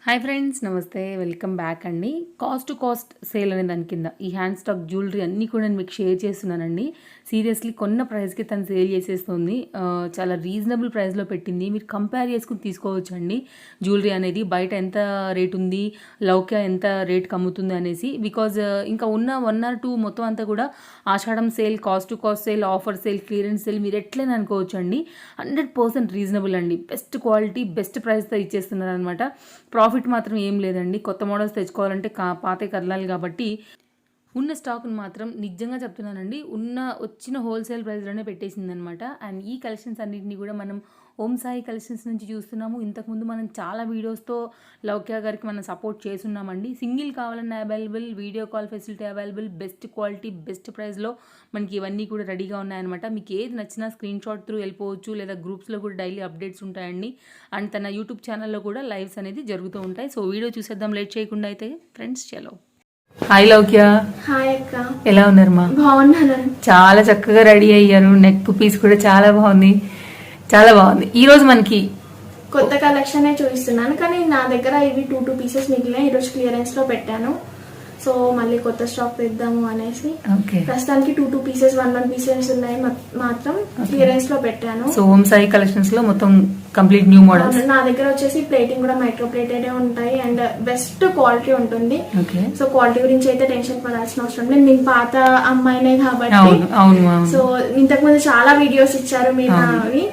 Hi friends, నమస్తే, welcome back అండి. Cost to cost sale అనే దాని కింద ఈ హ్యాండ్ స్టాక్ జ్యువెలరీ అన్నీ కూడా నేను మీకు షేర్ చేస్తున్నానండి. సీరియస్లీ కొన్న ప్రైస్కి తను సేల్ చేసేస్తుంది. చాలా రీజనబుల్ ప్రైస్లో పెట్టింది. మీరు కంపేర్ చేసుకుని తీసుకోవచ్చు అండి. జ్యువెలరీ అనేది బయట ఎంత రేట్ ఉంది, లౌక్య ఎంత రేట్కి అమ్ముతుంది అనేసి. బికాజ్ ఇంకా ఉన్న 1 or 2 మొత్తం అంతా కూడా Ashadham sale, cost to cost sale, offer sale, clearance sale మీరు ఎట్లయినా అనుకోవచ్చు అండి. 100% రీజనబుల్ అండి. బెస్ట్ క్వాలిటీ, బెస్ట్ ప్రైస్తో ఇచ్చేస్తున్నారు అనమాట. ప్రాఫిట్ మాత్రం ఏం లేదండి. కొత్త మోడల్స్ తెచ్చుకోవాలంటే పాతే కదలాలి కాబట్టి ఉన్న స్టాక్ని మాత్రం నిజంగా చెప్తున్నానండి, వచ్చిన హోల్సేల్ ప్రైస్లోనే పెట్టేసింది అనమాట. అండ్ ఈ కలెక్షన్స్ అన్నింటినీ కూడా మనం ఓం సాయి కలెక్షన్స్ నుంచి చూస్తున్నాము. ఇంతకుముందు మనం చాలా వీడియోస్తో లౌక్య గారికి మనం సపోర్ట్ చేస్తున్నామండి. సింగిల్ కావాలన్నా available, video call facility available, best quality, best ప్రైస్లో మనకి ఇవన్నీ కూడా రెడీగా ఉన్నాయన్నమాట. మీకు ఏది నచ్చినా స్క్రీన్ షాట్ త్రూ వెళ్ళిపోవచ్చు, లేదా గ్రూప్స్లో కూడా డైలీ అప్డేట్స్ ఉంటాయండి. అండ్ తన యూట్యూబ్ ఛానల్లో కూడా లైవ్స్ అనేది జరుగుతూ ఉంటాయి. సో వీడియో చూసేద్దాం లేట్ చేయకుండా అయితే ఫ్రెండ్స్. చలో. హాయ్ లౌక్య. హాయ్ అక్క. ఎలా ఉన్నారు మా? బాగున్నాను. చాలా చక్కగా రెడీ అయ్యారు. నెక్ పీస్ కూడా చాలా బాగుంది, చాలా బాగుంది. ఈ రోజు మనకి కొత్త కలెక్షన్ చూపిస్తున్నాను, కానీ నా దగ్గర ఇవి 2 పీసెస్ మిగిలినాయి. ఈరోజు క్లియరెన్స్ లో పెట్టాను. సో మళ్ళీ కొత్త స్టాక్ తెద్దాము అనేసి ప్రస్తుతానికి 2 పీసెస్ 1 పీసెస్ ఉన్నాయి మాత్రం క్లియరెన్స్ లో పెట్టాను. సో ఓం సాయి కలెక్షన్స్ లో మొత్తం కంప్లీట్ న్యూ మోడల్స్. నా దగ్గర వచ్చేసి ప్లేటింగ్ కూడా మైక్రో ప్లేటెడ్ ఉంటాయి అండ్ బెస్ట్ క్వాలిటీ ఉంటుంది. సో క్వాలిటీ గురించి అయితే టెన్షన్ పడాల్సిన అవసరం లేదు. నేను పాత అమ్మాయినే కాబట్టి. సో ఇంతకు ముందు చాలా వీడియోస్ ఇచ్చారు మీరు. అవి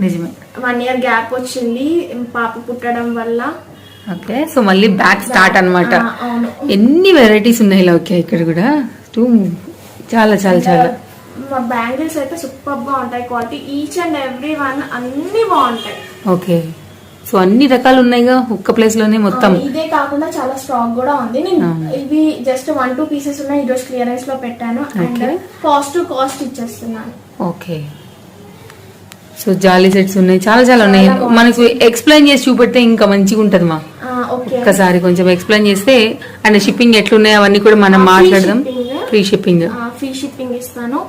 నిజమే. 1 year గ్యాప్ వచ్చింది పాప పుట్టడం వల్ల. ఓకే, సో మళ్ళీ బ్యాక్ స్టార్ట్ అన్నమాట. ఎన్ని వెరైటీస్ ఉన్నాయి లౌక్య ఇక్కడ కూడా. చాలా చాలా చాలా మా బ్యాంగిల్స్ అయితే సూపర్ గా ఉంటాయి. Quality each and every one అన్ని బాగుంటాయి. ఓకే, సో అన్ని రకాలు ఉన్నాయిగా ఒక్క ప్లేస్ లోనే మొత్తం. ఇదే కాకుండా చాలా స్టాక్ కూడా ఉంది. నేను ఇవి జస్ట్ 1-2 పీసెస్ ఉన్నాయి. ఈ రోజు క్లియరెన్స్ లో పెట్టాను అండ్ కాస్ట్ టు కాస్ట్ ఇచ్చేస్తున్నాను. ఓకే, సో జాలీ సెట్స్ ఉన్నాయి, చాలా చాలా ఉన్నాయి. మనకు ఎక్స్ప్లెయిన్ చేసి చూపెడితే ఇంకా మంచిగా ఉంటది మా. ఒక్కసారి కొంచెం ఎక్స్ప్లెయిన్ చేస్తే. అండ్ షిప్పింగ్ ఎట్లున్నాయి అవన్నీ కూడా మనం మాట్లాడదాం. ఫ్రీ షిప్పింగ్ ఇస్తాను.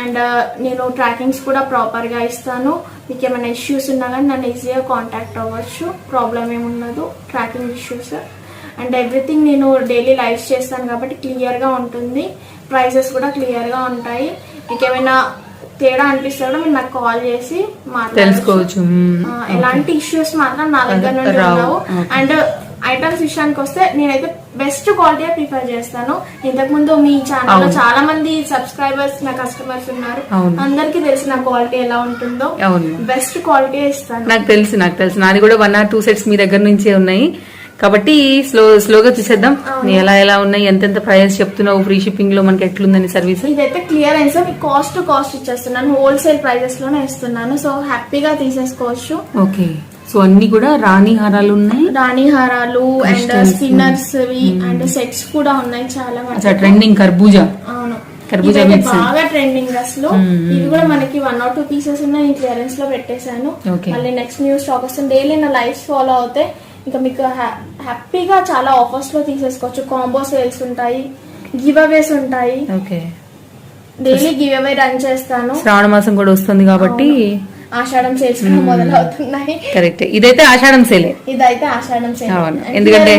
అండ్ నేను ట్రాకింగ్స్ కూడా ప్రాపర్ గా ఇస్తాను. మీకు ఏమైనా ఇష్యూస్ ఉన్నా కానీ నన్ను ఈజీగా కాంటాక్ట్ అవ్వచ్చు. ప్రాబ్లం ఏమున్నదు ట్రాకింగ్ ఇష్యూస్. అండ్ ఎవ్రీథింగ్ నేను డైలీ లైవ్స్ చేస్తాను కాబట్టి క్లియర్ గా ఉంటుంది. ప్రైజెస్ కూడా క్లియర్ గా ఉంటాయి. మీకు ఏమైనా తేడా అనిపిస్తే కూడా మీరు నాకు కాల్ చేసి తెలుసుకోవచ్చు. ఎలాంటి ఇష్యూస్ మాత్రం నా దగ్గర నుండి ఉండవు. అండ్ ఐటమ్స్ విషయానికి వస్తే నేనైతే బెస్ట్ క్వాలిటీ ప్రిఫర్ చేస్తాను. ఇంతకు ముందు మీ ఛానల్ లో చాలా మంది సబ్స్క్రైబర్స్, నా కస్టమర్స్ ఉన్నారు. అందరికి తెలిసి నా క్వాలిటీ ఎలా ఉంటుందో. బెస్ట్ క్వాలిటీ ఇస్తాను. నాకు తెలుసు. నాది కూడా 1 or 2 సెట్స్ మీ దగ్గర నుంచే ఉన్నాయి కాబట్టి స్లోగా చూసేద్దాం. ఎలా ఉన్నాయి, ఎంతెంత ప్రైస్ చెప్తున్నావు, ఫ్రీ షిప్పింగ్ లో మనకి ఎట్లుందని సర్వీస్. ఇదైతే క్లియరెన్స్ కాస్ట్ టు కాస్ట్ ఇచ్చేస్తున్నాను. హోల్సేల్ ప్రైజెస్ లోనే ఇస్తున్నాను. సో హ్యాపీగా తీసేసుకోవచ్చు. ఓకే, సో అన్ని కూడా రాణి హారాలు ఉన్నాయి. రాణి హారాలు అండ్ స్పిన్నర్స్ అండ్ సెట్స్ కూడా ఉన్నాయి. చాలా ట్రెండింగ్ కర్బూజా. అవును, బాగా ట్రెండింగ్ అసలు. ఇవి కూడా మనకి 1 or 2 పీసెస్ ఉన్నాయి. క్లియరెన్స్ లో పెట్టేశాను. మళ్ళీ నెక్స్ట్ న్యూ స్టాక్ వస్తుంది. డైలీ నా లైఫ్ ఫాలో అవుతాయి. ఇంకా మీకు హ్యాపీగా చాలా ఆఫర్స్ లో తీసేసుకోవచ్చు. కాంబో సేల్స్ ఉంటాయి, గివ్ అవేస్ ఉంటాయి. డైలీ గివ్ అవే రన్ చేస్తాను. శ్రావణ మాసం కూడా వస్తుంది కాబట్టి ఆషాఢం సేల్స్ మొదలవుతున్నాయి. కరెక్ట్, ఇదైతే ఆషాఢం సేల్. ఎందుకంటే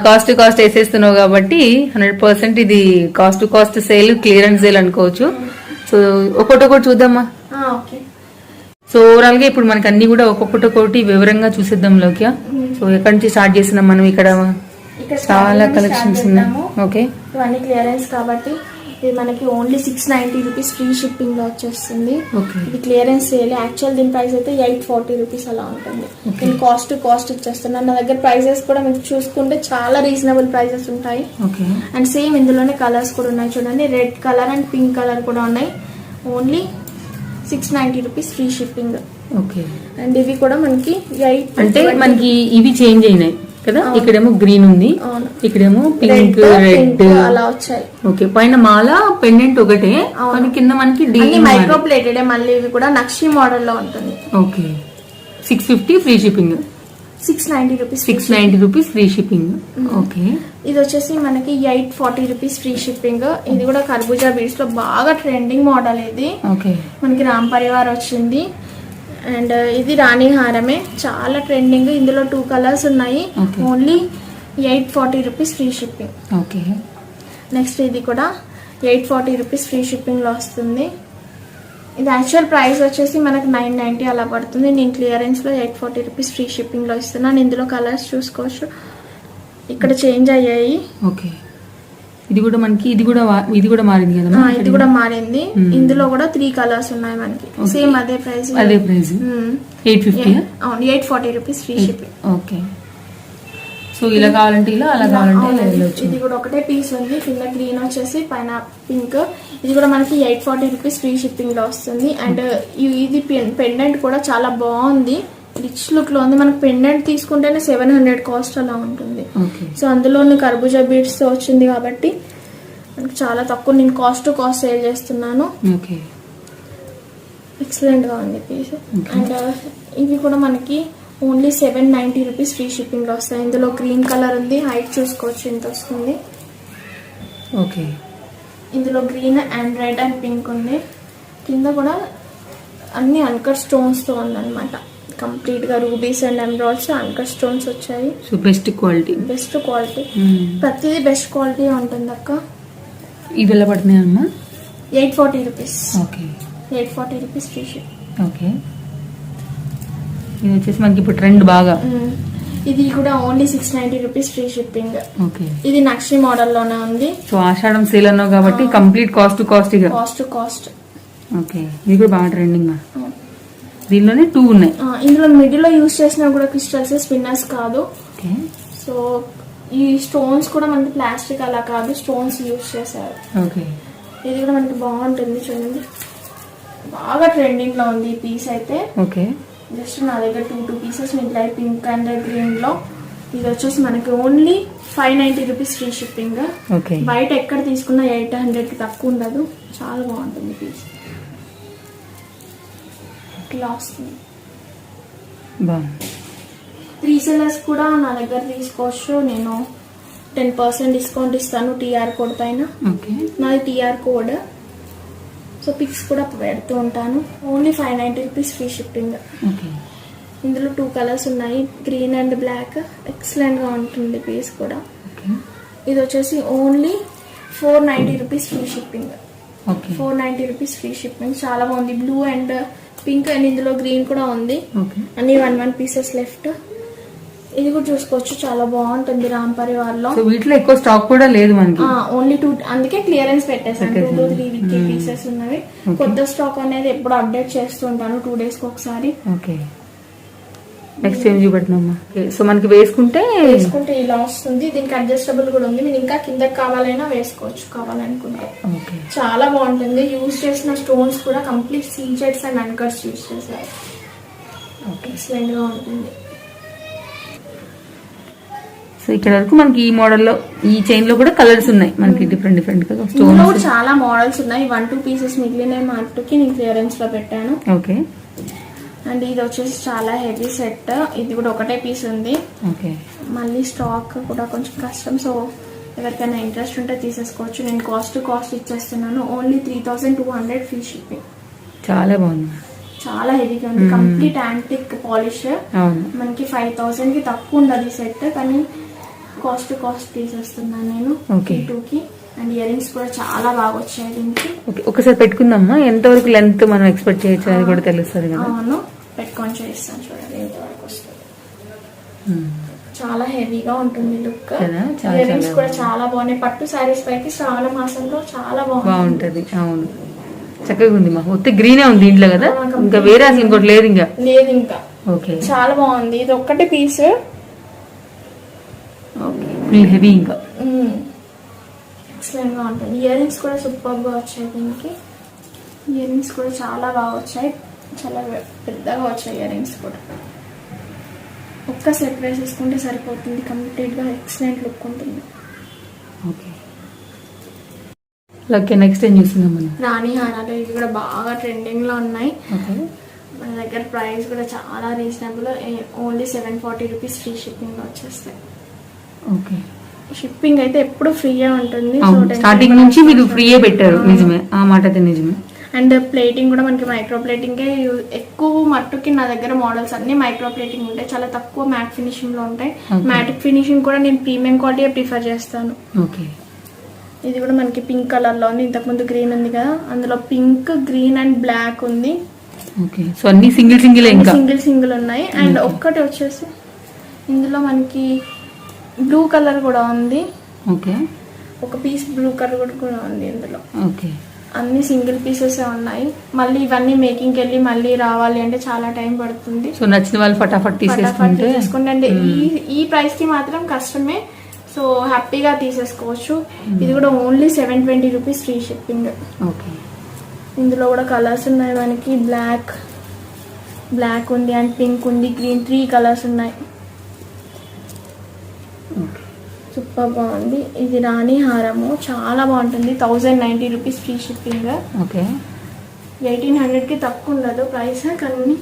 కాస్ట్ టు కాస్ట్ వేసేస్తున్నావు కాబట్టి 100% ఇది cost to cost sale, clearance sale అనుకోవచ్చు. సో ఒకటి చూద్దామా. సో ఓవరాల్ గా ఇప్పుడు మనకి అన్ని కూడా ఒక్కొక్కటి వివరంగా చూసేద్దాం లౌక్య. సో ఎక్కడి నుంచి స్టార్ట్ చేస్తున్నాం మనం? ఇక్కడ చాలా కలెక్షన్స్ ఉన్నాయి. ఓకే, ఇవన్నీ క్లియరెన్స్ కాబట్టి ఇది మనకి ఓన్లీ 690 రూపీస్ ఫ్రీ షిప్పింగ్ లో వచ్చేస్తుంది. ఇది క్లియరెన్స్ సేల్. యాక్చువల్ దీని ప్రైస్ అయితే 840 రూపీస్ అలా ఉంటుంది. నేను కాస్ట్ టు కాస్ట్ ఇచ్చేస్తున్నాను. నా దగ్గర ప్రైజెస్ కూడా మీకు చూసుకుంటే చాలా రీజనబుల్ ప్రైజెస్ ఉంటాయి. అండ్ సేమ్ ఇందులోనే కలర్స్ కూడా ఉన్నాయి చూడండి. Red colour and pink colour కూడా ఉన్నాయి. Only 690 rupees free shipping. Okay, and ఇవి కూడా మనకి అంటే మనకి ఇవి చేంజ్ అయినాయి కదా. ఇక్కడేమో గ్రీన్ ఉంది, ఇక్కడేమో పింక్, రెడ్ అలా వచ్చాయి. ఓకే, పైన మాల పెండెంట్ ఒకటే, కింద మనకి మైక్రో ప్లేటెడ్. మళ్ళీ ఇవి కూడా నక్షి మోడల్ లో ఉంటుంది. Okay, 650 free shipping. 690 rupees free shipping. Okay, ఇది వచ్చేసి మనకి 840 రూపీస్ ఫ్రీ షిప్పింగ్. ఇది కూడా కర్బూజా బీడ్స్ లో బాగా ట్రెండింగ్ మోడల్. ఇది మనకి రామ్ పరివార్ వచ్చింది. అండ్ ఇది రాణి హారమే, చాలా ట్రెండింగ్. ఇందులో 2 కలర్స్ ఉన్నాయి. Only 840 rupees free shipping. Okay. Next ఇది కూడా 840 రూపీస్ ఫ్రీ షిప్పింగ్లో వస్తుంది. ఇది యాక్చువల్ ప్రైస్ వచ్చేసి మనకు 990 అలా పడుతుంది. నేను క్లియరెన్స్లో 840 రూపీస్ ఫ్రీ షిప్పింగ్లో ఇస్తున్నాను. ఇందులో కలర్స్ చూసుకోవచ్చు, ఇక్కడ చేంజ్ అయ్యాయి. ఓకే. ఇది కూడా మనకి ఇది కూడా మారింది కదా. ఇది కూడా మారింది. ఇందులో కూడా 3 కలర్స్ ఉన్నాయి మనకి. సేమ్ అదే ప్రైస్ 850. అవును, 840 rupees free shipping. Okay. So ఇలా కావాలంటే ఇలా, అలా కావాలంటే ఇది కూడా ఒకటే పీస్ ఉంది. కింద గ్రీన్ వచ్చేసి పైన పింక్. ఇది కూడా మనకి 840 రూపీస్ ఫ్రీ షిప్పింగ్ లో వస్తుంది. అండ్ ఇది పెండెంట్ కూడా చాలా బాగుంది, రిచ్ లుక్ లో ఉంది. మనకి పెండెంట్ తీసుకుంటేనే 700 కాస్ట్ అలా ఉంటుంది. సో అందులో కర్బూజా బీడ్స్ తో వచ్చింది కాబట్టి మనకి చాలా తక్కువ. నేను కాస్ట్ టు కాస్ట్ సేల్ చేస్తున్నాను. ఎక్సలెంట్ గా ఉంది పీస్. అండ్ ఇవి కూడా మనకి ఓన్లీ 790 రూపీస్ ఫ్రీ షిప్పింగ్ లో వస్తాయి. ఇందులో గ్రీన్ కలర్ ఉంది, హైట్ చూసుకోవచ్చు ఎంత వస్తుంది. ఓకే. ఇందులో green and red and pink ఉంది. కింద కూడా అన్ని అన్కట్ స్టోన్స్ తో ఉందన్నమాట. కంప్లీట్ గా rubies and emeralds uncut stones వచ్చాయి. So best quality. ప్రతిదీ బెస్ట్ క్వాలిటీ ఉంటుంది అక్క. ఇవి ఎలా పడుతున్నాయి అమ్మా? 840 rupees. Okay. 840 rupees free ship. Okay. ఇది వచ్చేసి మనకి ఇప్పుడు ట్రెండ్ బాగా. ఇది కూడా only 690 rupees free shipping. Okay. ఇది నక్షి మోడల్ లోనే ఉంది. సో ఆషాఢం సేల్ అన్నావు కాబట్టి complete cost to cost. Okay. ఇది కూడా బాగా ట్రెండింగ్. దీనిలోనే 2 ఉన్నాయి. ఇందులో మిడిల్ లో యూజ్ చేసినా కూడా క్రిస్టల్స్, స్పిన్నర్స్ కాదు. ఓకే. సో ఈ స్టోన్స్ కూడా మనకి ప్లాస్టిక్ అలా కాదు, స్టోన్స్ యూజ్ చేశారు. ఓకే. ఇది కూడా మనకి బాగుంటుంది చూడండి, బాగా ట్రెండింగ్ లో ఉంది ఈ పీస్ అయితే. ఓకే. జస్ట్ నా దగ్గర 2 పీసెస్ మిగిలాయి, పింక్ అండ్ గ్రీన్ లో. ఇది వచ్చేసి మనకి only 590 rupees free shipping. Okay. బయట ఎక్కడ తీసుకున్నా 800 కి తక్కువ ఉండదు. చాలా బాగుంటుంది పీస్. ఇట్లా వస్తుంది. రీసెలర్స్ కూడా నా దగ్గర తీసుకోవచ్చు. నేను 10% డిస్కౌంట్ ఇస్తాను TR కోడ్ పైన. నాది TR కోడ్. సో పిక్స్ కూడా పెడుతూ ఉంటాను. Only 590 rupees free shipping. ఇందులో 2 కలర్స్ ఉన్నాయి, గ్రీన్ అండ్ బ్లాక్. ఎక్సలెంట్ గా ఉంటుంది పీస్ కూడా. ఇది వచ్చేసి only 490 rupees free shipping. 490 rupees free shipping. చాలా బాగుంది. బ్లూ అండ్ పింక్ అండ్ ఇందులో గ్రీన్ కూడా ఉంది. అన్ని 1 పీసెస్ లెఫ్ట్. ఇది కూడా చూసుకోవచ్చు, చాలా బాగుంటుంది రామ్ పరివార్ లో. వీటిలో ఎక్కువ స్టాక్ కూడా లేదు మనకి. ఓన్లీ 2, అందుకే క్లియరెన్స్ పెట్టేసాను. 2-3 పీసెస్ ఉన్నవి. కొత్త స్టాక్ అనేది ఎప్పుడు అప్డేట్ చేస్తుంటాను 2 days కి ఒకసారి. ఓకే. నెక్స్ట్ ఏం చూపెట్టినమ్మా? సో మనకి వేసుకుంటే ఇలా వస్తుంది. దీనికి అడ్జస్టబుల్ కూడా ఉంది. మీరు ఇంకా కింద కావాలైనా వేసుకోవచ్చు కావాలనుకుంటే. చాలా బాగుంటుంది. యూజ్ చేసిన స్టోన్స్ కూడా కంప్లీట్ సీజెట్స్ అండ్ అన్కట్స్ యూజ్ చేశారు. ఎక్సలెంట్ గా ఉంటుంది. సో ఇక్కడ వరకు మనకి ఈ మోడల్లో ఈ చైన్ లో కూడా కలర్స్ ఉన్నాయి మనకి, డిఫరెంట్ గా. స్టోన్స్ చాలా మోడల్స్ ఉన్నాయి. 1-2 పీసెస్ మిగిలిన మార్టుకి నేను క్లియరెన్స్ లో పెట్టాను. ఓకే. అండ్ ఇది వచ్చేసి చాలా హెవీ సెట్. ఇది కూడా ఒకటే పీస్ ఉంది. మళ్ళీ స్టాక్ కూడా కొంచెం కష్టం. సో ఎవరికైనా ఇంట్రెస్ట్ ఉంటే తీసేసుకోవచ్చు. నేను కాస్ట్ టు కాస్ట్ ఇచ్చేస్తున్నాను. Only 3200 free shipping. చాలా బాగుంది. చాలా హెవీగా ఉంది. Complete antique polish. మనకి 5000 కి తక్కువ ఉండదు ఈ సెట్, కానీ కాస్ట్ టు కాస్ట్ తీసేస్తున్నాను నేను 2కి. అండ్ ఇయర్ రింగ్స్ కూడా చాలా బాగా వచ్చాయి దీనికి. ఒకసారి పెట్టుకుందామా? ఎంతవరకు లెంత్ మనం ఎక్స్పెక్ట్ చేయొచ్చు అది కూడా తెలుస్తుంది కదా. అవును, పెట్టుకొని చేస్తాను చూడండి ఎంతవరకు వస్తుంది. చాలా హెవీగా ఉంటుంది లుక్. ఇయర్ రింగ్స్ కూడా చాలా బాగున్నాయి. పట్టు శారీస్ పైకి శ్రావణ మాసంలో చాలా బాగుంటది. అవును, చక్కగా ఉంది. మా మొత్తం గ్రీనే ఉంది దీంట్లో కదా, ఇంకా వేరే అసలు ఇంకోటి లేదు ఇంకా. ఓకే. చాలా బాగుంది. ఇది ఒక్కటే పీస్. Full heavy. ఇంకా ఎక్సలెంట్ గా ఉంటుంది. ఇయర్ రింగ్స్ కూడా సూపర్ గా వచ్చాయి దీనికి. ఇయర్ రింగ్స్ కూడా చాలా బాగా వచ్చాయి, చాలా పెద్దగా వచ్చాయి ఇయర్ రింగ్స్ కూడా. ఒక్క సెట్ వేసేసుకుంటే సరిపోతుంది. కంప్లీట్ గా ఎక్సలెంట్ లుక్ ఉంటుంది. ఓకే. నెక్స్ట్ ఏం చూస్తున్నాం మనం? రాణి హారాలు. ఇవి కూడా బాగా ట్రెండింగ్ లో ఉన్నాయి. మన దగ్గర ప్రైస్ కూడా చాలా reasonable. Only 740 rupees free shipping వచ్చేస్తాయి. ఓకే. షిప్పింగ్ అయితే ఎప్పుడు ఫ్రీయే ఉంటుంది. స్టార్టింగ్ నుంచి మీరు ఫ్రీయే పెట్టారు. నిజమే, ఆ మాట అయితే నిజమే. అండ్ ప్లేటింగ్ కూడా మనకి మైక్రో ప్లేటింగే ఎక్కువ మట్టుకి నా దగ్గర మోడల్స్ అన్ని మైక్రో ప్లేటింగ్ ఉంటాయి, చాలా తక్కువ మ్యాట్ ఫినిషింగ్ లో ఉంటాయి. మ్యాట్ ఫినిషింగ్ కూడా నేను ప్రీమియం క్వాలిటీ ప్రిఫర్ చేస్తాను. ఓకే, ఇది కూడా మనకి పింక్ కలర్ లో ఉంది, ఇంతకుముందు గ్రీన్ ఉంది కదా, అందులో పింక్, గ్రీన్ అండ్ బ్లాక్ ఉంది. ఓకే, సో అన్ని సింగిల్ సింగిల్ ఇంకా సింగిల్ ఉన్నాయి. అండ్ ఒక్కటి వచ్చేసి ఇందులో మనకి బ్లూ కలర్ కూడా ఉంది. ఓకే, ఒక పీస్ బ్లూ కలర్ కూడా ఉంది ఇందులో. ఓకే, అన్ని సింగిల్ పీసెస్ ఉన్నాయి. మళ్ళీ ఇవన్నీ మేకింగ్కి వెళ్ళి మళ్ళీ రావాలి అంటే చాలా టైం పడుతుంది. సో నచ్చిన వాళ్ళు ఫటాఫట్ తీసేసుకుంటే అంటే ఈ ప్రైస్ కి మాత్రం కష్టమే, సో హ్యాపీగా తీసేసుకోవచ్చు. ఇది కూడా only 720 rupees free shipping. Okay, ఇందులో కూడా కలర్స్ ఉన్నాయి మనకి, బ్లాక్ ఉంది అండ్ పింక్ ఉంది, గ్రీన్, 3 కలర్స్ ఉన్నాయి. సూపర్ బాగుంది. ఇది రాణి హారము, చాలా బాగుంటుంది. 1090 రూపీస్ ఫ్రీ షిప్పింగ్. ఓకే, 1800కి తక్కువ ఉండదు ప్రైస్, కానీ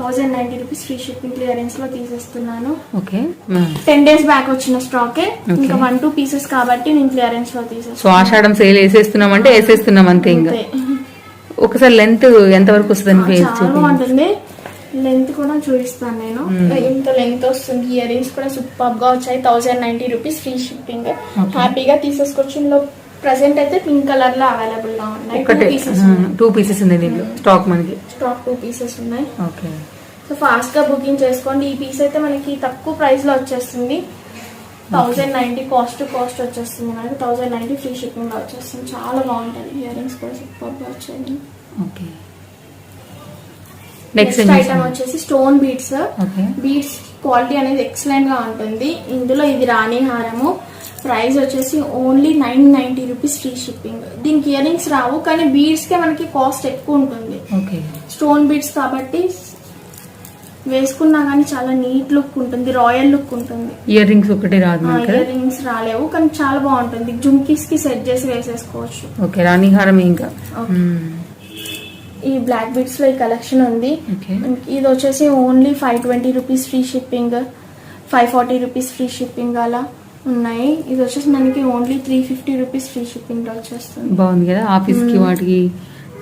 1090 రూపీస్ ఫ్రీ షిప్పింగ్ క్లియరెన్స్ లో తీసేస్తున్నాను. ఓకే, 10 డేస్ బ్యాక్ వచ్చిన స్టాకే, ఇంకా 1-2 పీసెస్ కాబట్టి నేను క్లియరెన్స్ లో తీసేస్తాను. సో ఆషాఢం సేల్ వేసేస్తున్నాం అంటే వేసేస్తున్నాం అంతే. ఇంకా ఒకసారి లెంత్ ఎంత వరకు వస్తుంది? చాలా బాగుంటుంది. లెంత్ కూడా చూపిస్తాను నేను. ఇంత లెంత్ వస్తుంది. ఇయర్ రింగ్స్ కూడా సూపర్ గా వచ్చాయి. 1090 రూపీస్ ఫ్రీ షిప్పింగ్. హ్యాపీగా తీసేసుకోవచ్చు. ఇందులో ప్రెసెంట్ అయితే పింక్ కలర్ లో అవైలబుల్ గా ఉన్నాయి. 2 పీసెస్ ఉంది దీంట్లో స్టాక్. మనకి స్టాక్ 2 పీసెస్ ఉన్నాయి. ఓకే, సో ఫాస్ట్ గా బుకింగ్ చేసుకోండి. ఈ పీస్ అయితే మనకి తక్కువ ప్రైస్ లో వచ్చేస్తుంది. 1090 కాస్ట్ వచ్చేస్తుంది మనకి. 1090 ఫ్రీ షిప్పింగ్ లో వచ్చేస్తుంది. చాలా బాగుంటుంది. ఇయర్ రింగ్స్ కూడా సూపర్ గా వచ్చాయి. ఓకే, నెక్స్ట్ ఐటమ్ వచ్చేసి స్టోన్ బీడ్స్. బీడ్స్ క్వాలిటీ అనేది ఎక్సలెంట్ గా ఉంటుంది. ఇందులో ఇది రాణి హారము. ప్రైస్ వచ్చేసి ఓన్లీ 990 రూపీస్ ఫ్రీ షిప్పింగ్. దీనికి ఇయర్ రింగ్స్ రావు, కానీ బీడ్స్ కే మనకి కాస్ట్ ఎక్కువ ఉంటుంది. స్టోన్ బీడ్స్ కాబట్టి వేసుకున్నా కానీ చాలా నీట్ లుక్ ఉంటుంది, రాయల్ లుక్ ఉంటుంది. ఇయర్ రింగ్స్ ఒకటి రాదు, ఇయర్ రింగ్స్ రాలేవు, కానీ చాలా బాగుంటుంది. జుమ్కీస్ కి సెట్ చేసి వేసేసుకోవచ్చు. ఓకే, రాణి హారం. ఇంకా ఈ బ్లాక్ బీడ్స్ లో ఈ కలెక్షన్ ఉంది. ఇది వచ్చేసి only 520 rupees free shipping, 540 rupees free shipping అలా ఉన్నాయి. ఇది వచ్చేసి మనకి ఓన్లీ 350 రూపీస్ ఫ్రీ షిప్పింగ్ లో వచ్చేస్తుంది. బాగుంది కదా. ఆఫీస్ కి, వాటికి,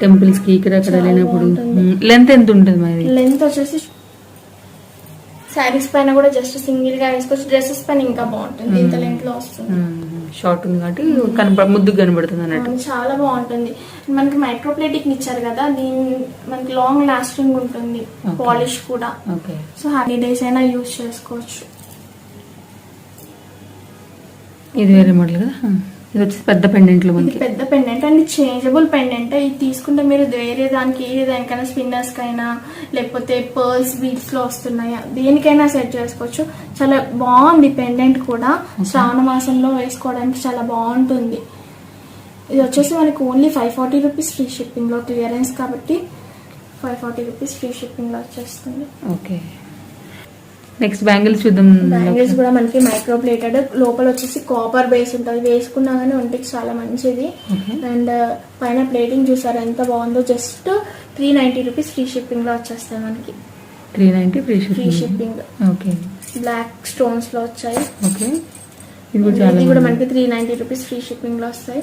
టెంపుల్స్ కి, ఇక్కడ వెళ్ళినప్పుడు. లెంత్ ఎంత ఉంటుంది మరి? లెంత్ వచ్చేసి శారీస్ పైన కూడా జస్ట్ సింగిల్ గా వేసుకోవచ్చు. డ్రెస్సెస్ పైన ఇంకా బాగుంటుంది. ఇంత లెంత్ లో వస్తుంది. షార్ట్ ఉంది కాబట్టి ముద్దు కనబడుతుంది అన్నట్టు. చాలా బాగుంటుంది. మనకి మైక్రో ప్లేటింగ్ ఇచ్చారు కదా, దీని మనకి లాంగ్ లాస్టింగ్ ఉంటుంది. పాలిష్ కూడా. సో హ్యాపీ డేస్ అయినా యూజ్ చేసుకోవచ్చు. ఇది వేరే మోడల్ కదా. ఇది వచ్చి పెద్ద పెండెంట్లు. మనకి పెద్ద పెండెంట్ అండ్ చేంజబుల్ పెండెంట్. ఇది తీసుకుంటే మీరు వేరే దానికి ఏ దానికైనా, స్పిన్నర్స్ కైనా లేకపోతే పర్ల్స్ బీడ్స్ లో వస్తున్నాయా, దేనికైనా సెట్ చేసుకోవచ్చు. చాలా బాగుంది పెండెంట్ కూడా. శ్రావణ మాసంలో వేసుకోవడానికి చాలా బాగుంటుంది. ఇది వచ్చేసి మనకి ఓన్లీ 540 రూపీస్ ఫ్రీ షిప్పింగ్ లో క్లియరెన్స్ కాబట్టి 540 రూపీస్ ఫ్రీ షిప్పింగ్ లో వచ్చేస్తుంది. ఓకే, నెక్స్ట్ బ్యాంగిల్స్ చూద్దాం. బ్యాంగిల్స్ కూడా మనకి మైక్రో ప్లేటెడ్, లోపల వచ్చేసి కాపర్ బేస్ ఉంటుంది. వేసుకున్నా కానీ ఒంటికి చాలా మంచిది. అండ్ పైన ప్లేటింగ్ చూసారు ఎంత బాగుందో. జస్ట్ 390 రూపీస్ ఫ్రీ షిప్పింగ్ లో వచ్చేస్తాయి మనకి. 390 free shipping. Okay, black stones లో వచ్చాయి. ఓకే, ఇది కూడా మనకి 390 రూపీస్ ఫ్రీ షిప్పింగ్ లో వస్తాయి.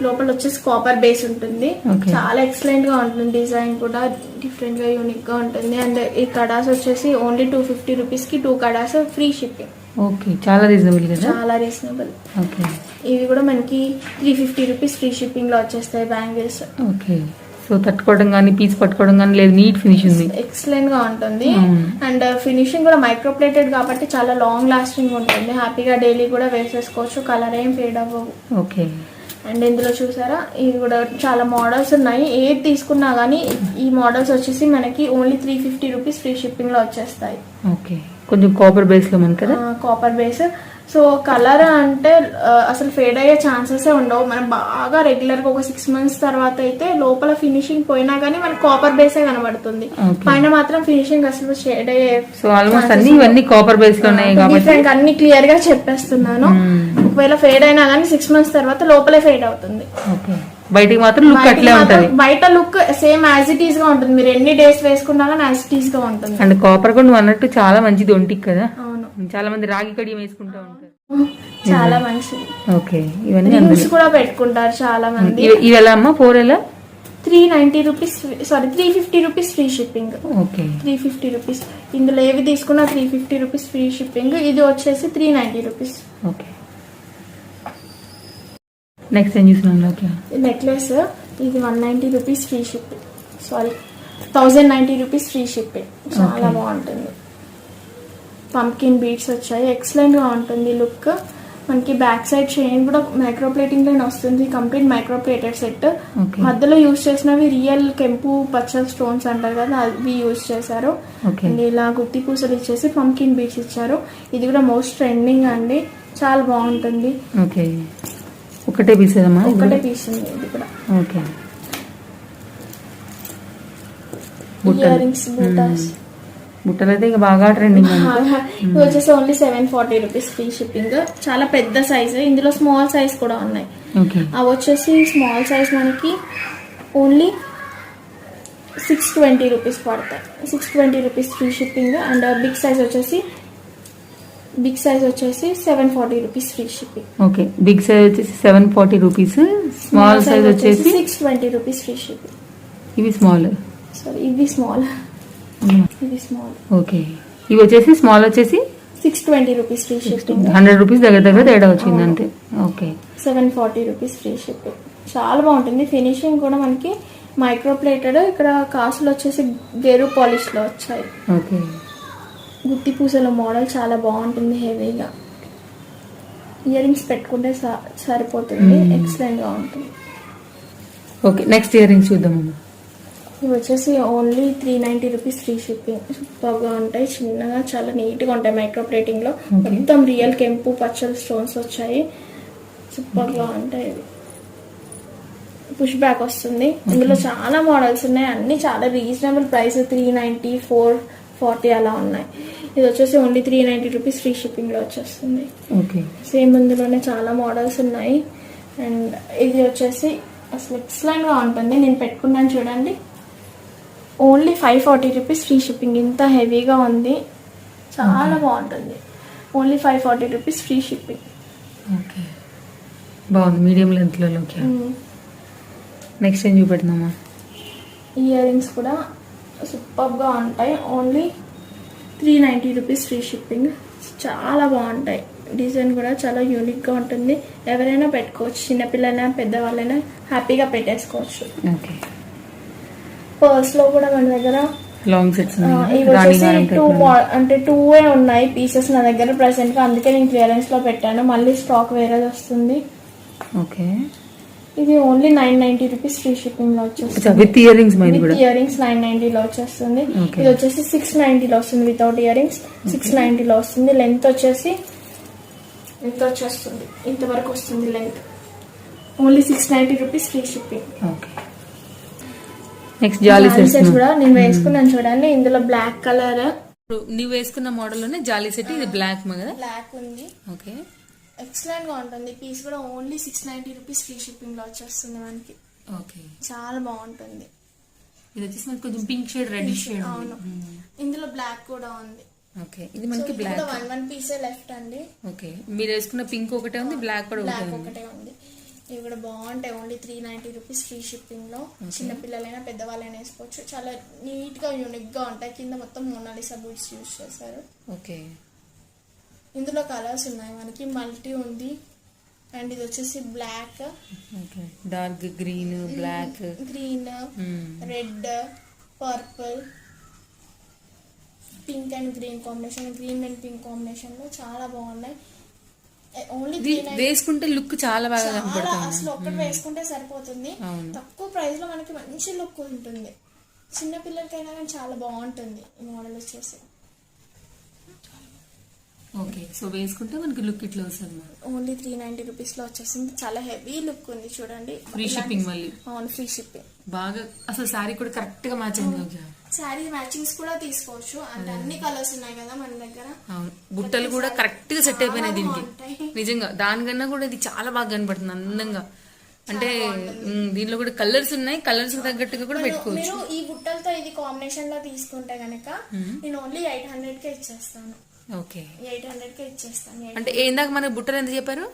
లోపల వచ్చేసి కాపర్ బేస్ ఉంటుంది. చాలా ఎక్సలెంట్ గా ఉంటుంది. డిజైన్ కూడా డిఫరెంట్ గా, యూనిక్ గా ఉంటుంది. అండ్ ఈ కడాస్ వచ్చేసి ఓన్లీ 250 రూపీస్ కి 2 కడాస్ ఫ్రీ షిప్పింగ్. ఓకే, చాలా రీజనబుల్ కదా. చాలా రీజనబుల్. ఓకే, ఇవి కూడా మనకి 350 రూపీస్ ఫ్రీ షిప్పింగ్ లో వచ్చేస్తాయి బ్యాంగిల్స్. ఓకే, సో తట్టుకోవడం కానీ, పీస్ పట్టుకోవడం కానీ లేదు. నీట్ ఫినిష్ ఉంది. ఎక్సలెంట్ గా ఉంటుంది. అండ్ ఫినిషింగ్ కూడా మైక్రో ప్లేటెడ్ కాబట్టి చాలా లాంగ్ లాస్టింగ్ ఉంటుంది. హ్యాపీగా డైలీ కూడా వేసేసుకోవచ్చు. కలర్ ఏం ఫేడ్ అవ్వవు. ఓకే, అండ్ ఇందులో చూసారా, ఇది కూడా చాలా మోడల్స్ ఉన్నాయి. ఏది తీసుకున్నా కానీ ఈ మోడల్స్ వచ్చేసి మనకి ఓన్లీ 350 రూపీస్ ఫ్రీ షిప్పింగ్ లో వచ్చేస్తాయి. ఓకే, కొంచెం కాపర్ బేస్ లో మనకి కదా. Copper base. సో కలర్ అంటే అసలు ఫేడ్ అయ్యే ఛాన్సెస్ ఉండవు. మనం బాగా రెగ్యులర్ గా ఒక 6 months తర్వాత అయితే లోపల ఫినిషింగ్ పోయినా కానీ మనకి కాపర్ బేసే కనబడుతుంది. పైన మాత్రం ఫినిషింగ్ అసలు షేడ్ అయ్యే. సో ఆల్మోస్ట్ అన్ని ఇవన్నీ కాపర్ బేస్ లో ఉన్నాయి కాబట్టి అన్ని క్లియర్ గా చెప్పేస్తున్నాను. ఒకవేళ ఫేడ్ అయినా కానీ 6 months తర్వాత లోపలే ఫేడ్ అవుతుంది. బయటికి మాత్రం లుక్ అట్లే ఉంటది. బయట look same as it is గా ఉంటుంది. మీరు ఎన్ని డేస్ వేసుకున్నా కానీ యాజ్ ఇట్ ఈస్ గా ఉంటుంది. అండ్ కాపర్ కూడా నువ్వు అన్నట్టు చాలా మంచిది ఒంటికి కదా. చాలా మంది రాగి కడియం వేసుకుంటా ఉంటారు. చాలా మంచిది. ఓకే, ఇవన్నీ రింగ్స్ కూడా పెట్టుకుంటారు చాలా మంది. ఇవి ఎలా అమ్మా? 4 ఎలా? 390 rupees, sorry 350 rupees free shipping. Okay 350 rupees. ఇందులో ఏవి తీసుకున్నా 350 రూపీస్ ఫ్రీ షిప్పింగ్. ఇది వచ్చేసి 390 రూపీస్. ఓకే నెక్స్ట్ ఏం చూసినాం ఓకే. నెక్లెస్ ఇది 190 rupees free shipping, sorry 1090 rupees free shipping. చాలా బాగుంటుంది. పంప్కిన్ బీడ్స్ వచ్చాయి, ఎక్సలెంట్ గా ఉంటుంది లుక్. మనకి బ్యాక్ సైడ్ చైన్ కూడా మైక్రో ప్లేటింగ్ లో వస్తుంది. Complete micro plated set. మధ్యలో యూజ్ చేసినవి రియల్ కెంపు పచ్చల్ స్టోన్స్ అంటారు కదా, అవి యూజ్ చేశారు. అండ్ ఇలా గుత్తి పూసలు ఇచ్చేసి పంప్కిన్ బీడ్స్ ఇచ్చారు. ఇది కూడా మోస్ట్ ట్రెండింగ్ అండి, చాలా బాగుంటుంది. ఓకే ఒకటే పీస్ ఒకటే పీస్ ఉంది ఇది కూడా. ఓకే ఇయర్ రింగ్స్, బూటాస్, బుట్టలు అయితే ఇక బాగా ట్రెండింగ్. ఇది వచ్చేసి ఓన్లీ 740 రూపీస్ ఫ్రీ షిప్పింగ్. చాలా పెద్ద సైజ్, ఇందులో స్మాల్ సైజ్ కూడా ఉన్నాయి. అవి వచ్చేసి స్మాల్ సైజ్ మనకి ఓన్లీ 620 రూపీస్ పడతాయి. 620 rupees free shipping. And big size వచ్చేసి 740 rupees free shipping. Okay big size వచ్చేసి 740 రూపీస్, స్మాల్ సైజ్ వచ్చేసి 620 రూపీస్ ఫ్రీ షిప్పింగ్. ఇవి స్మాల్, సారీ ఇవి స్మాల్, ఇది స్మాల్. ఓకే ఇవి వచ్చేసి స్మాల్ వచ్చేసి 620 రూపీస్ ఫ్రీ షిప్పింగ్. 100 రూపీస్ దగ్గర తేడా వచ్చింది అంతే. Okay 740 rupees free shipping. చాలా బాగుంటుంది. ఫినిషింగ్ కూడా మనకి మైక్రో ప్లేటెడ్. ఇక్కడ కాసులు వచ్చేసి గెరు పాలిష్ లో వచ్చాయి. ఓకే గుత్తి పూసల మోడల్ చాలా బాగుంటుంది, హెవీగా. ఇయర్ రింగ్స్ పెట్టుకుంటే సరిపోతుంది, ఎక్సలెంట్ గా ఉంటుంది. ఓకే నెక్స్ట్ ఇయర్ రింగ్స్ చూద్దామమ్మా. ఇవి వచ్చేసి ఓన్లీ 390 రూపీస్ ఫ్రీ షిప్పింగ్. సూపర్గా ఉంటాయి, చిన్నగా చాలా నీట్గా ఉంటాయి. మైక్రో ప్లేటింగ్ లో మొత్తం రియల్ కెంపు పచ్చల్ స్టోన్స్ వచ్చాయి. సూపర్గా ఉంటాయి. ఇవి పుష్ బ్యాక్ వస్తుంది. ఇందులో చాలా మోడల్స్ ఉన్నాయి, అన్ని చాలా రీజనబుల్ ప్రైస్. 390, 440 అలా ఉన్నాయి. ఇది వచ్చేసి ఓన్లీ 390 రూపీస్ ఫ్రీ షిప్పింగ్ లో వచ్చేస్తుంది. ఓకే సేమ్ ఇందులోనే చాలా మోడల్స్ ఉన్నాయి. అండ్ ఇది వచ్చేసి అసలు ఎక్సలెంట్ గా ఉంటుంది. నేను పెట్టుకున్నాను చూడండి, ఓన్లీ 540 రూపీస్ ఫ్రీ షిప్పింగ్. ఇంత హెవీగా ఉంది, చాలా బాగుంటుంది. Only 540 rupees free shipping. Okay బాగుంది, మీడియం లెంత్లో. నెక్స్ట్ ఏం చూపెడుతున్నామా. ఇయర్ రింగ్స్ కూడా సూపర్గా ఉంటాయి. Only 390 rupees free shipping. చాలా బాగుంటాయి. డిజైన్ కూడా చాలా యూనిక్గా ఉంటుంది. ఎవరైనా పెట్టుకోవచ్చు, చిన్నపిల్లలైనా పెద్దవాళ్ళైనా హ్యాపీగా పెట్టేసుకోవచ్చు. ఓకే పర్స్ లో కూడా మన దగ్గర లాంగ్ సెట్స్ ఇవి వచ్చేసి అంటే 2 ఉన్నాయి పీసెస్ నా దగ్గర ప్రెసెంట్ గా, అందుకే నేను క్లియరెన్స్ లో పెట్టాను. మళ్ళీ స్టాక్ వేరేది వస్తుంది. ఓకే ఇది ఓన్లీ 990 రూపీస్ ఫ్రీ షిప్పింగ్ లో వచ్చేస్తుంది. విత్ ఇయర్ రింగ్స్ 990 లో వచ్చేస్తుంది. ఇది వచ్చేసి 690 లో వస్తుంది వితౌట్ ఇయర్ రింగ్స్. 690 లో వస్తుంది. లెంత్ వచ్చేసి ఎంత వచ్చేస్తుంది, ఇంతవరకు వస్తుంది length. Only 690 rupees free shipping. Okay next జాలీ సెట్స్ కూడా నేను వేసుకున్నాను చూడండి. ఇందులో బ్లాక్ కలర్, నువ్వు వేసుకున్న మోడల్ లోనే జాలీ సెట్. ఇది బ్లాక్ బ్లాక్ ఉంది. ఓకే ఎక్సలెంట్ గా ఉంటుంది. పీస్ కూడా ఓన్లీ 690 రూపీస్ ఫ్రీ షిప్పింగ్ లో వచ్చేస్తుంది మనకి. ఓకే చాలా బాగుంటుంది. ఇది వచ్చేసి మనకి కొంచెం పింక్ షేడ్, రెడ్ షేడ్. అవును, ఇందులో బ్లాక్ కూడా ఉంది. ఓకే ఇది మనకి బ్లాక్. 1 పీసే లెఫ్ట్ అండి. ఓకే మీరు వేసుకున్న పింక్ ఒకటే ఉంది, బ్లాక్ కూడా ఒకటే ఉంది. ఇవి కూడా బాగుంటాయి. ఓన్లీ 390 రూపీస్ ఫ్రీ షిప్పింగ్ లో. చిన్నపిల్లలైనా పెద్దవాళ్ళైనా వేసుకోవచ్చు. చాలా నీట్ గా యూనిక్ గా ఉంటాయి. కింద మొత్తం మోనాలిసా బూట్స్ యూజ్ చేశారు. ఓకే ఇందులో కలర్స్ ఉన్నాయి మనకి, మల్టీ ఉంది. అండ్ ఇది వచ్చేసి black, dark green, black, green, red, purple, pink and green combination, green and pink combination లో చాలా బాగున్నాయి. ఓన్లీ వేసుకుంటే లుక్ చాలా బాగా కనపడుతుంది. అసలు ఒక్కటి వేసుకుంటే సరిపోతుంది. తక్కువ ప్రైస్ లో మనకి మంచి లుక్ ఉంటుంది. చిన్న పిల్లలకైనా కానీ చాలా బాగుంటుంది ఈ మోడల్ వచ్చేసి. ఓకే సో వేసుకుంటే మనకి లుక్ ఇట్లా వస్తుంది. ఓన్లీ 390 రూపీస్ లో వచ్చేసింది. చాలా హెవీ లుక్ ఉంది చూడండి. ఫ్రీ షిప్పింగ్ మళ్ళీ. అవును ఫ్రీ షిప్పింగ్. బాగా అసలు సారీ కూడా కరెక్ట్ గా మ్యాచ్ అయింది. శారీ మ్యాచింగ్స్ కూడా తీసుకోవచ్చు. అంటే అన్ని కలర్స్ ఉన్నాయి కదా మన దగ్గర. అవును బుట్టలు కూడా కరెక్ట్ గా సెట్ అయిపోయినాయి దీనికి. నిజంగా దానికన్నా కూడా ఇది చాలా బాగా కనపడుతుంది అందంగా. అంటే దీనిలో కూడా కలర్స్ ఉన్నాయి, కలర్స్ తగ్గట్టుగా కూడా పెట్టుకోవచ్చు. మీరు ఈ బుట్టలతో ఇది కాంబినేషన్ లో తీసుకుంటే గనక నేను ఓన్లీ 800 కే ఇచ్చేస్తాను. ఓకే 800 కే ఇచ్చేస్తాను. అంటే ఇందాక మనకి బుట్టలు ఎంత చెప్పారు?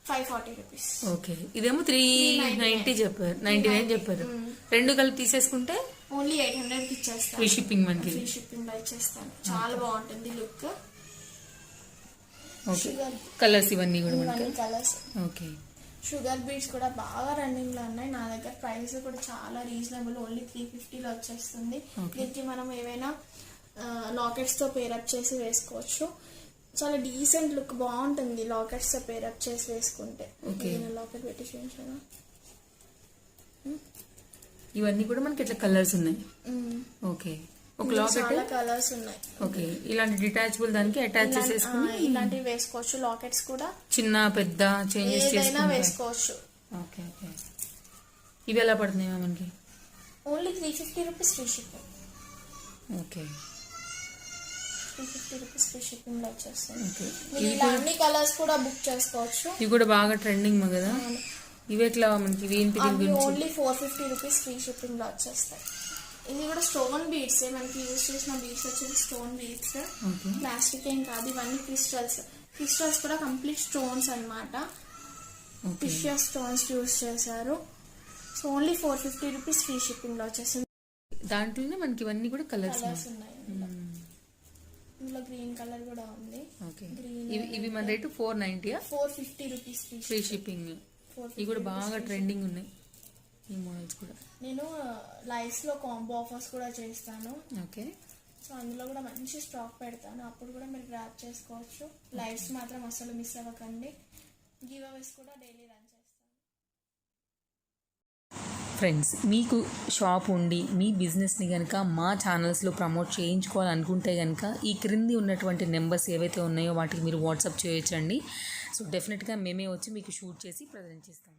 540 రూపీస్. ఓకే, ఇదేమో 390 చెప్పారు, 99 చెప్పారు. రెండు కలిపి తీసేసుకుంటే ఓన్లీ 800 ఇచ్చేస్తాను. ఫ్రీ షిప్పింగ్ మనకి. ఫ్రీ షిప్పింగ్ లో ఇచ్చేస్తాను. చాలా బాగుంటుంది లుక్. ఓకే, కలర్స్ ఇవన్నీ కూడా మనకి కలర్స్. ఓకే, షుగర్ బీడ్స్ కూడా బాగా రన్నింగ్ లో ఉన్నాయి. నా దగ్గర ప్రైస్ కూడా చాలా రీజనబుల్, ఓన్లీ 350 లో వచ్చేస్తుంది. దీనికి మనం ఏవైనా లాకెట్స్ తో పేరప్ చేసి వేసుకోవచ్చు. చాలా డీసెంట్ లుక్, బాగుంటుంది లాకెట్స్ తో పేరప్ చేసి వేసుకుంటే. లాకెట్ పెట్టి చూపించాను. ఇవన్నీ కూడా మనకి ఇట్లా కలర్స్ ఉన్నాయి. ఓకే, ఒక లాకెట్ చాలా కలర్స్ ఉన్నాయి. ఓకే, ఇలాంటి డిటాచబుల్ దానికి అటాచ్ చేసేసుకుని ఇలాంటివి వేసుకోవచ్చు. లాకెట్స్ కూడా చిన్న పెద్ద చేంజెస్ ఏదైనా వేసుకోవచ్చు. ఓకే ఓకే, ఇవి ఎలా పడుతున్నాయి మనకి? Only 350 rupees free shipping. Okay, 350 rupees free shipping లో వచ్చేస్తుంది. ఓకే, ఇలా అన్ని కలర్స్ కూడా బుక్ చేసుకోవచ్చు. ఇవి కూడా బాగా ట్రెండింగ్ కదా. ఇవి ఎట్లా మనకి ఓన్లీ 450 రూపీస్ ఫ్రీ షిప్పింగ్ లో వచ్చేస్తాయి. ఇది కూడా స్టోన్ బీడ్స్, మనకి యూజ్ చేసిన బీడ్స్ వచ్చేసి స్టోన్ బీడ్స్, ప్లాస్టిక్ ఏం కాదు. ఇవన్నీ క్రిస్టల్స్. క్రిస్టల్స్ కూడా కంప్లీట్ స్టోన్స్ అన్నమాట. ప్రిషియస్ స్టోన్స్ యూజ్ చేశారు. So only 450 rupees free shipping లో వచ్చేసింది. దాంట్లోనే మనకి ఇవన్నీ కూడా కలర్స్ ఉన్నాయి. ఇందులో గ్రీన్ కలర్ కూడా ఉంది. ఇవి మన రేటు 490, 450 రూపీస్ ఫ్రీ షిప్పింగ్. ఇవి కూడా బాగా ట్రెండింగ్ ఉన్నాయి ఈ మోడల్స్ కూడా. నేను లైవ్స్ లో కాంబో ఆఫర్స్ కూడా చేస్తాను. ఓకే, సో అందులో కూడా మంచి స్టాక్ పెడతాను, అప్పుడు కూడా మీరు గ్రాప్ చేసుకోవచ్చు. లైవ్స్ మాత్రం అసలు మిస్ అవ్వకండి. గివ్ అవేస్ కూడా డైలీ రన్ చేస్తాను. ఫ్రెండ్స్, మీకు షాప్ ఉండి మీ బిజినెస్ని కనుక మా ఛానల్స్లో ప్రమోట్ చేయించుకోవాలనుకుంటే కనుక ఈ క్రింది ఉన్నటువంటి నెంబర్స్ ఏవైతే ఉన్నాయో వాటికి మీరు వాట్సాప్ చేయొచ్చండి. సో డెఫినెట్గా మేమే వచ్చి మీకు షూట్ చేసి ప్రజెంట్ చేస్తాం.